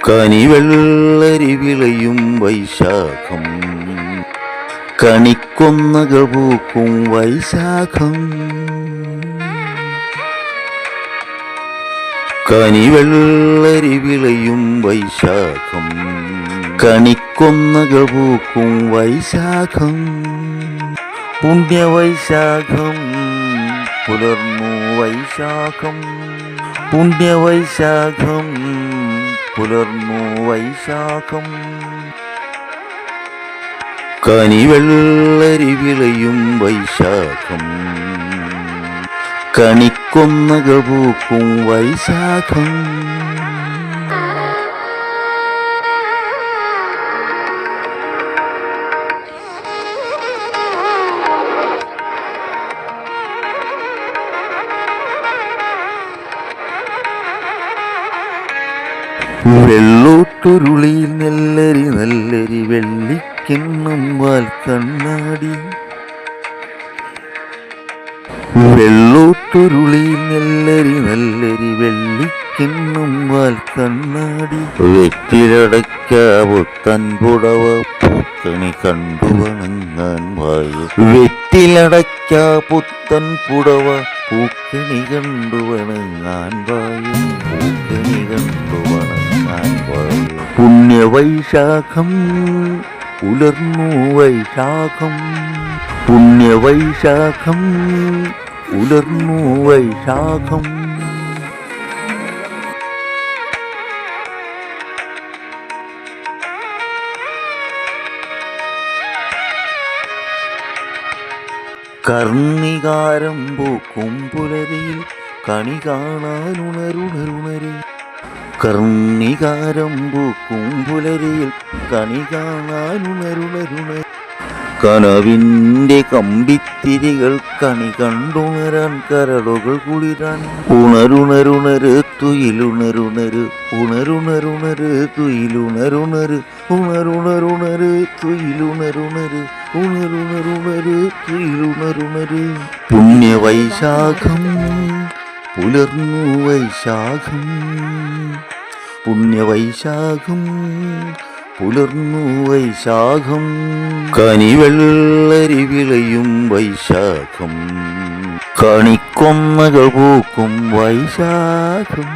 കനിവെള്ളരി വിളയും വൈശാഖം, കണിക്കൊന്നകൾ പൂക്കും വൈശാഖം. കനിവെള്ളരി വിളയും വൈശാഖം, കണിക്കൊന്നകൾ പൂക്കും വൈശാഖം. പുണ്യവൈശാഖം പുലർന്നു വൈശാഖം, പുണ്യവൈശാഖം പുലർന്നു വൈശാഖം. കനിവെള്ളരി വിളയും വൈശാഖം, കണിക്കൊന്നകൾ പൂക്കും വൈശാഖം. വെള്ളോട്ടുരുളിയിൽ നെല്ലരി നല്ലരി വെള്ളിക്കിണ്ണം വാൽ കണ്ണാടി. വെള്ളോട്ടുരുളിയിൽ നെല്ലരി നല്ലരി വെള്ളിക്കിണ്ണം വാൽ കണ്ണാടി. വെറ്റിലടയ്ക്ക പുത്തൻ പുടവ പൂക്കണി കണ്ടു വണങ്ങാൻ വായു. വെറ്റിലടയ്ക്ക പുത്തൻ പുടവ പൂക്കണി കണ്ടു വണങ്ങാൻ വായു, പൂക്കണി കണ്ടു വണങ്ങാൻ വായു. പുണ്യവൈശാഖം പുലർന്നു വൈശാഖം, പുണ്യവൈശാഖം പുലർന്നു വൈശാഖം. കർണികാരം പൂക്കും പുലരിയിൽ കണി കാണാനുണരുണരുണരെ. കർണികാരം പൂക്കും പുലരിയിൽ കണി കാണാനുണരുണരുണരെ. കനവിൻ്റെ കമ്പിത്തിരികൾ കണി കണ്ടുണരാൻ കരളുകൾ കുളിരാൻ. ഉണരുണരുണര് തുയിലുണരുണര്, ഉണരുണരുണര് തുയിലുണരുണര്, ഉണരുണരുണര് തുയിലുണരുണര്, ഉണരുണരുണര് തുയിലുണരുണര്. പുണ്യവൈശാഖം പുലർന്നു വൈശാഖം, പുണ്യവൈശാഖം പുലർന്നു വൈശാഖം. കനിവെള്ളരി വിളയും വൈശാഖം, കണിക്കൊന്നകൾ പൂക്കും വൈശാഖം.